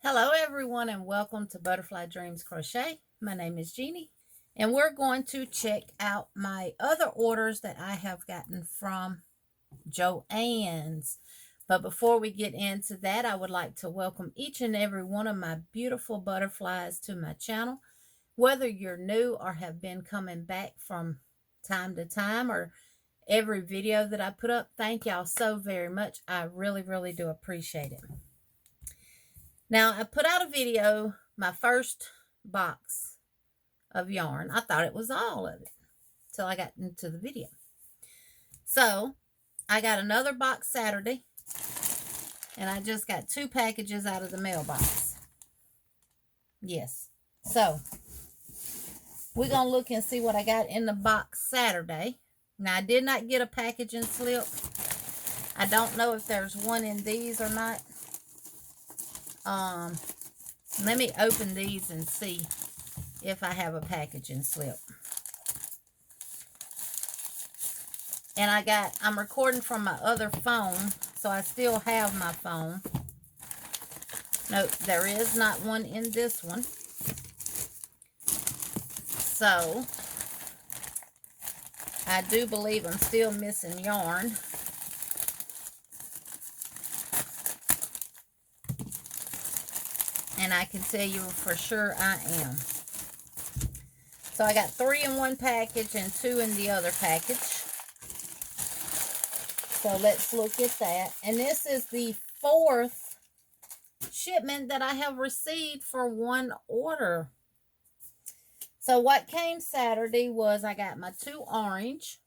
Hello everyone and welcome to Butterfly Dreams Crochet. My name is Jeannie and we're going to check out my other orders that I have gotten from JoAnn's. But before we get into that, I would like to welcome each and every one of my beautiful butterflies to my channel. Whether you're new or have been coming back from time to time or every video that I put up, thank y'all so very much. I really do appreciate it. Now, I put out a video, my first box of yarn. I thought it was all of it till I got into the video. So, I got another box Saturday, and I just got 2 packages out of the mailbox. Yes. So, we're going to look and see what I got in the box Saturday. Now, I did not get a packaging slip. I don't know if there's one in these or not. Let me open these and see if I have a packaging slip. And I'm recording from my other phone, so I still have my phone. Nope, there is not one in this one. So, I do believe I'm still missing yarn. And I can tell you for sure I am. So I got 3 in one package and 2 in the other package. So let's look at that. And this is the 4th shipment that I have received for one order. So what came Saturday was I got my 2 orange.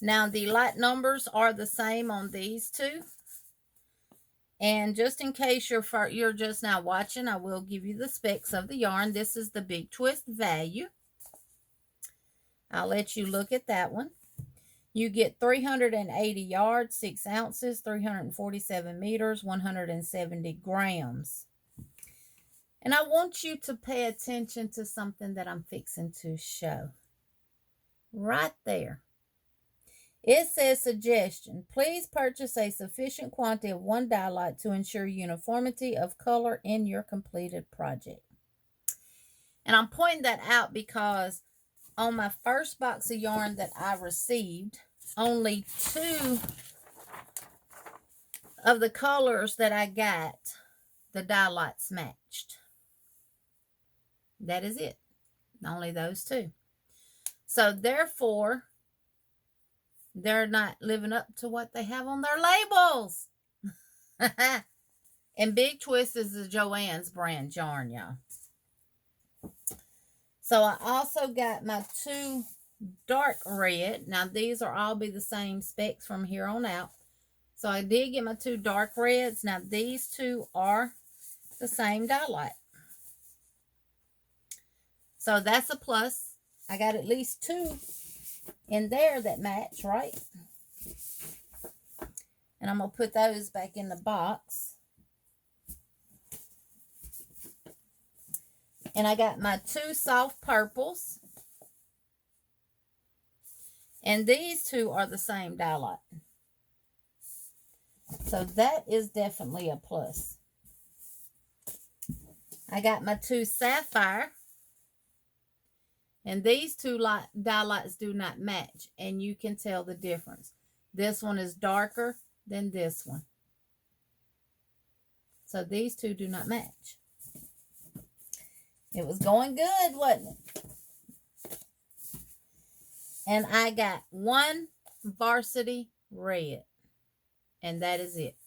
Now the lot numbers are the same on these 2. And just in case you're just now watching, I will give you the specs of the yarn. This is the Big Twist value. I'll let you look at that one. You get 380 yards, 6 ounces, 347 meters, 170 grams. And I want you to pay attention to something that I'm fixing to show. Right there. It says, suggestion, please purchase a sufficient quantity of one dye lot to ensure uniformity of color in your completed project. And I'm pointing that out because on my first box of yarn that I received, only 2 of the colors that I got, the dye lots matched. That is it. Only those 2. So therefore, they're not living up to what they have on their labels. And Big Twist is the JoAnn's brand yarn, y'all. So I also got my 2 dark red. Now these are all be the same specs from here on out. So I did get my 2 dark reds. Now these 2 are the same dye lot. So that's a plus. I got at least 2 in there that match, right? And I'm going to put those back in the box. And I got my 2 soft purples. And these 2 are the same dye lot. So that is definitely a plus. I got my 2 sapphire. And these 2 dye lots do not match. And you can tell the difference. This one is darker than this one. So these 2 do not match. It was going good, wasn't it? And I got 1 varsity red. And that is it.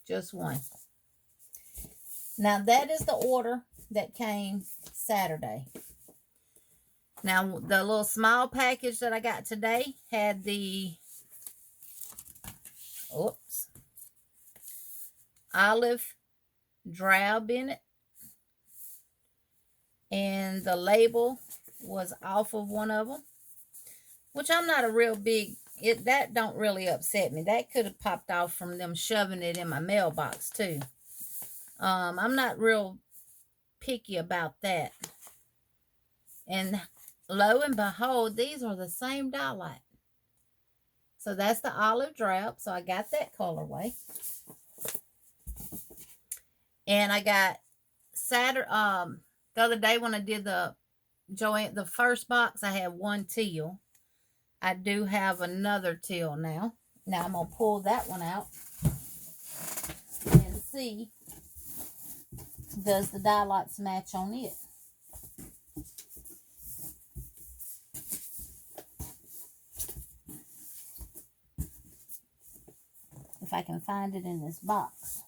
Just 1. Now that is the order that came Saturday. Now the little small package that I got today had the olive drab in it. And the label was off of one of them. Which I'm not a real big, that don't really upset me. That could have popped off from them shoving it in my mailbox too. I'm not real picky about that. And lo and behold, these are the same dye lot. So that's the olive drab. So I got that colorway. And I got Saturday, the other day when I did the JoAnn, the first box, I had one teal. I do have another teal now. Now I'm going to pull that one out and see, does the die lots match on it? If I can find it in this box.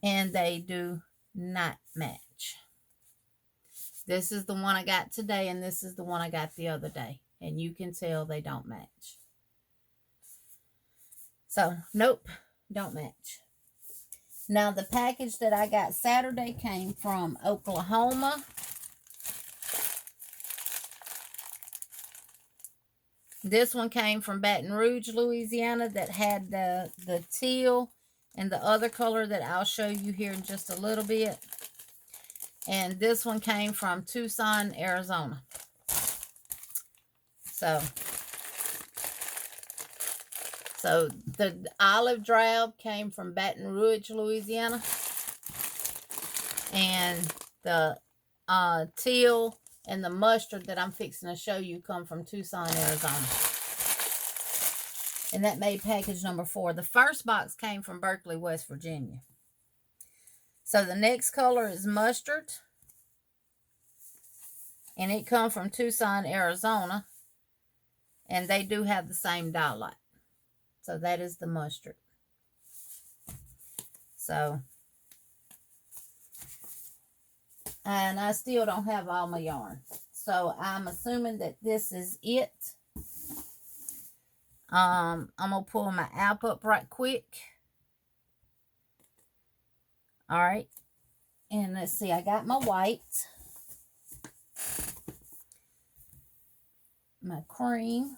And they do not match. This is the one I got today, and this is the one I got the other day. And you can tell they don't match. So, nope, don't match. Now, the package that I got Saturday came from Oklahoma. This one came from Baton Rouge, Louisiana, that had the teal and the other color that I'll show you here in just a little bit. And this one came from Tucson, Arizona. So the olive drab came from Baton Rouge, Louisiana. And the teal and the mustard that I'm fixing to show you come from Tucson, Arizona. And that made package number 4. The first box came from Berkeley, West Virginia. So the next color is mustard. And it comes from Tucson, Arizona. And they do have the same die lot. So that is the mustard. So, and I still don't have all my yarn. So I'm assuming that this is it. I'm going to pull my app up right quick. All right. And let's see, I got my white. My cream.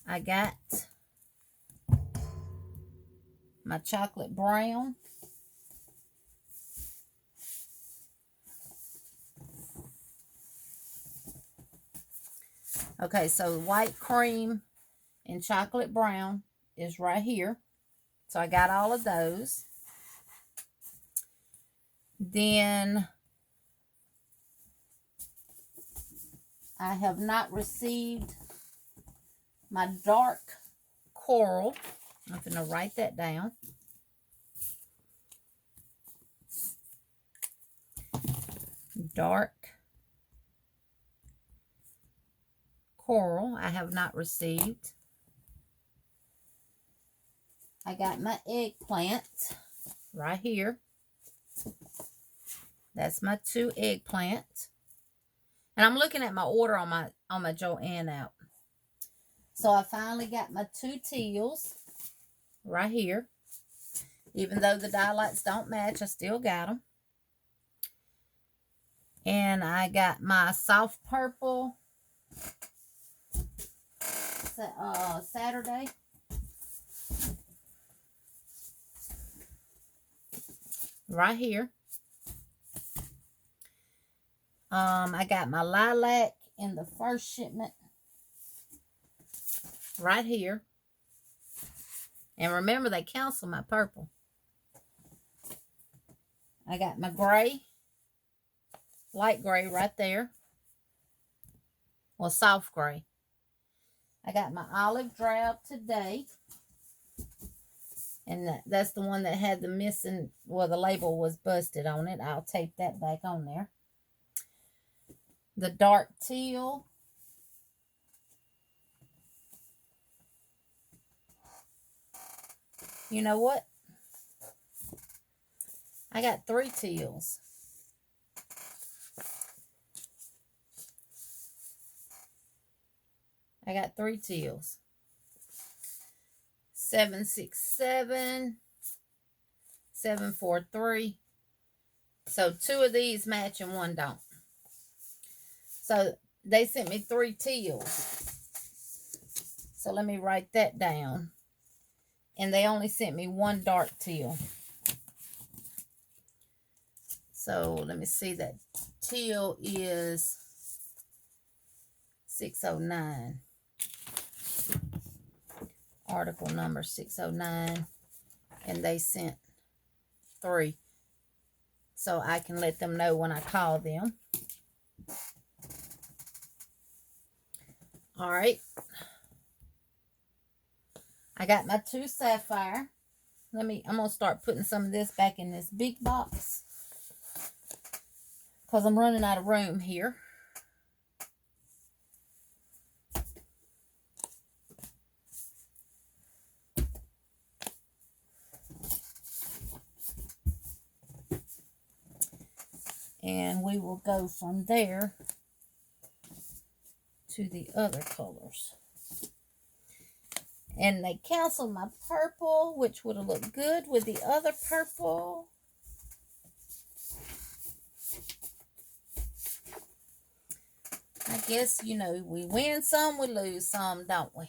I got my chocolate brown. Okay, so white cream and chocolate brown is right here. So I got all of those. Then I have not received my dark coral. I'm going to write that down. Dark coral I have not received. I got my eggplant right here. That's my 2 eggplant. And I'm looking at my order on my JoAnn app. So I finally got my 2 teals right here. Even though the die lights don't match, I still got them. And I got my soft purple Saturday. Right here. I got my lilac in the first shipment. Right here. And remember, they canceled my purple. I got my gray. Light gray right there. Well, soft gray. I got my olive drab today. And that's the one that had the missing, well, the label was busted on it. I'll tape that back on there. The dark teal. You know what? I got 3 teals. I got 3 teals. 767, 743. So 2 of these match and 1 don't. So they sent me 3 teals. So let me write that down. And they only sent me 1 dark teal. So let me see, that teal is 609. Article number 609. And they sent 3. So I can let them know when I call them. All right. I got my 2 sapphire. I'm going to start putting some of this back in this big box, because I'm running out of room here. And we will go from there to the other colors. And they canceled my purple, which would have looked good with the other purple. I guess, you know, we win some, we lose some, don't we?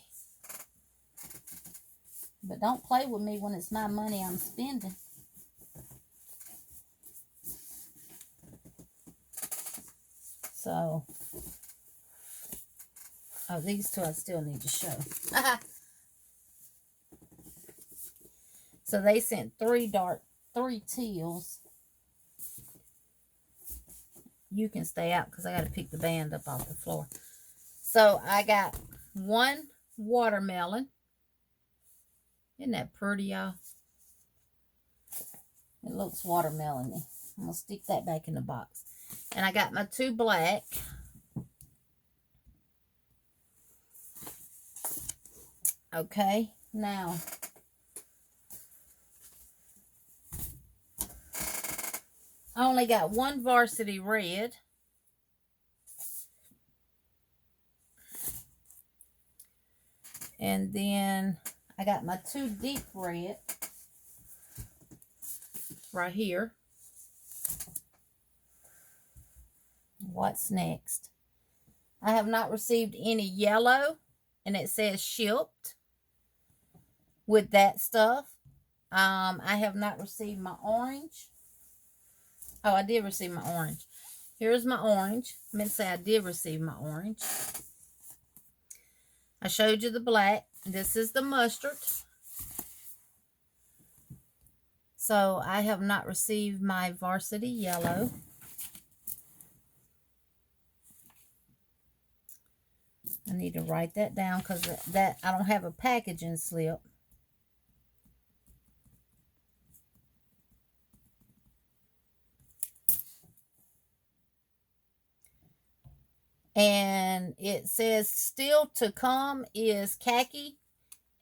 But don't play with me when it's my money I'm spending. So, oh, these 2 I still need to show. So they sent 3 teals. You can stay out because I got to pick the band up off the floor. So I got 1 watermelon. Isn't that pretty, y'all? It looks watermelon-y. I'm going to stick that back in the box. And I got my 2 black. Okay, now I only got 1 varsity red. And then I got my 2 deep red right here. What's next? I have not received any yellow, and it says shipped with that stuff. I have not received my orange. Oh, I did receive my orange. Here's my orange. I meant to say I did receive my orange. I showed you the black. This is the mustard. So I have not received my varsity yellow. I need to write that down because that I don't have a packaging slip. And it says still to come is khaki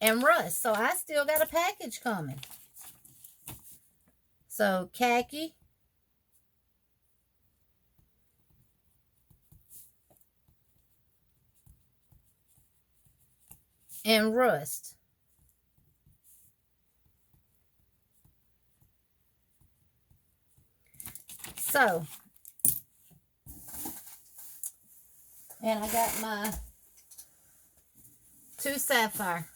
and rust. So I still got a package coming. So khaki and rust. So, and I got my 2 sapphire,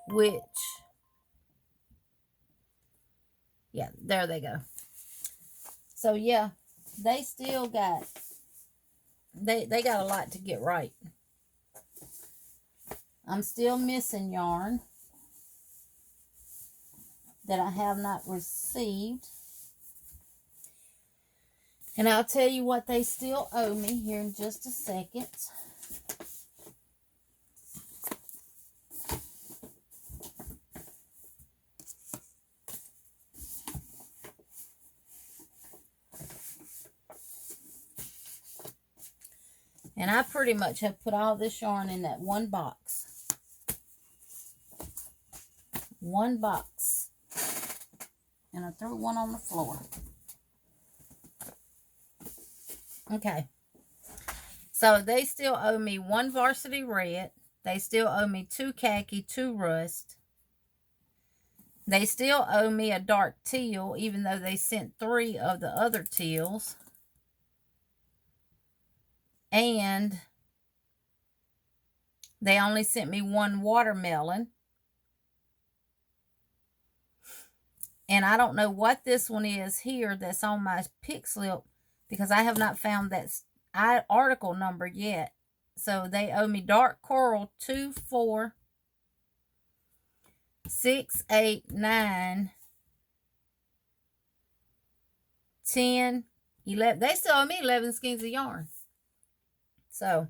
which, yeah, there they go. So yeah, they still got, they got a lot to get right. I'm still missing yarn that I have not received. And I'll tell you what they still owe me here in just a second. And I pretty much have put all this yarn in that 1 box. 1 box. And I threw 1 on the floor. Okay. So they still owe me 1 varsity red. They still owe me 2 khaki, 2 rust. They still owe me a dark teal, even though they sent 3 of the other teals. And they only sent me 1 watermelon. And I don't know what this one is here that's on my pick slip, because I have not found that article number yet. So they owe me dark coral 2, 4, 6, 8, 9, 10, 11. They still owe me 11 skeins of yarn. So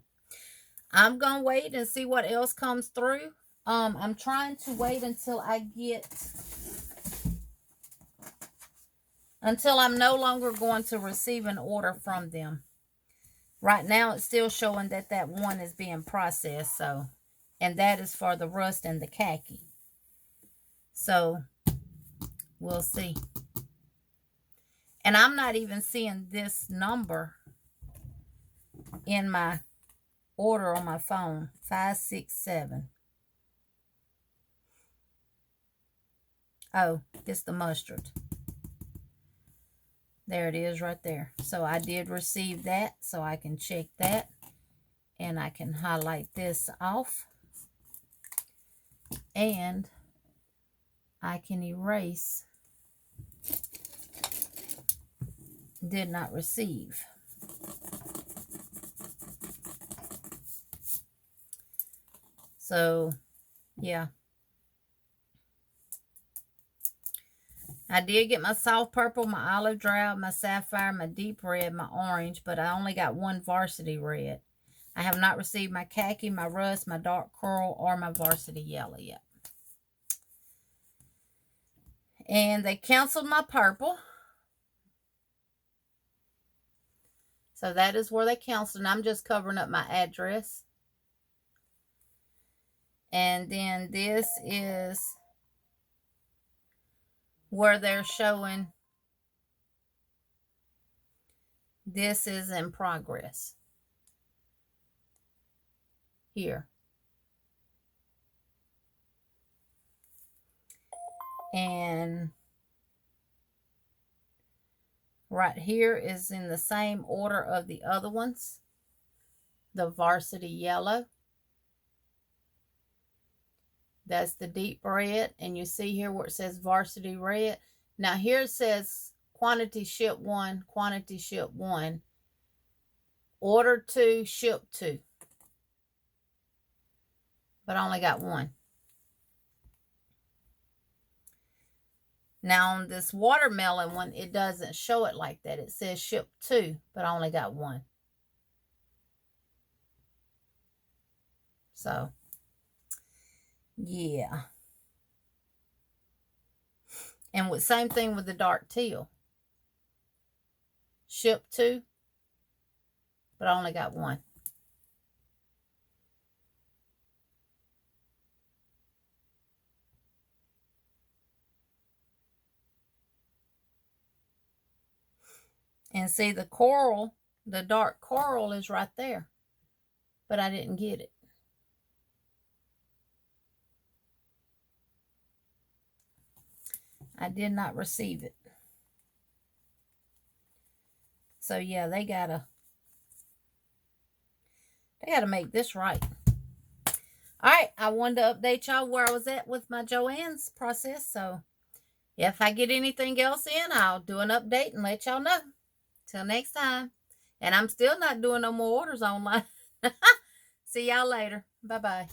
I'm going to wait and see what else comes through. I'm trying to wait until I'm no longer going to receive an order from them. Right now, it's still showing that one is being processed. So, and that is for the rust and the khaki. So, we'll see. And I'm not even seeing this number in my order on my phone. 567. Oh, it's the mustard. There it is right there. So I did receive that, so I can check that. And I can highlight this off. And I can erase did not receive. So, yeah. I did get my soft purple, my olive drab, my sapphire, my deep red, my orange, but I only got one varsity red. I have not received my khaki, my rust, my dark coral, or my varsity yellow yet. And they canceled my purple. So that is where they canceled. And I'm just covering up my address. And then this is where they're showing this is in progress. Here. And right here is in the same order of the other ones. The varsity yellow. That's the deep red. And you see here where it says varsity red. Now here it says quantity ship 1, quantity ship 1. Order 2, ship 2. But I only got 1. Now on this watermelon one, it doesn't show it like that. It says ship 2, but I only got 1. So, yeah. And with same thing with the dark teal. Ship 2, but I only got 1. And see the coral, the dark coral is right there. But I didn't get it. I did not receive it. So yeah, they gotta make this right. All right, I wanted to update y'all where I was at with my JoAnn's process. So if I get anything else in, I'll do an update and let y'all know. Till next time. And I'm still not doing no more orders online. See y'all later. Bye-bye.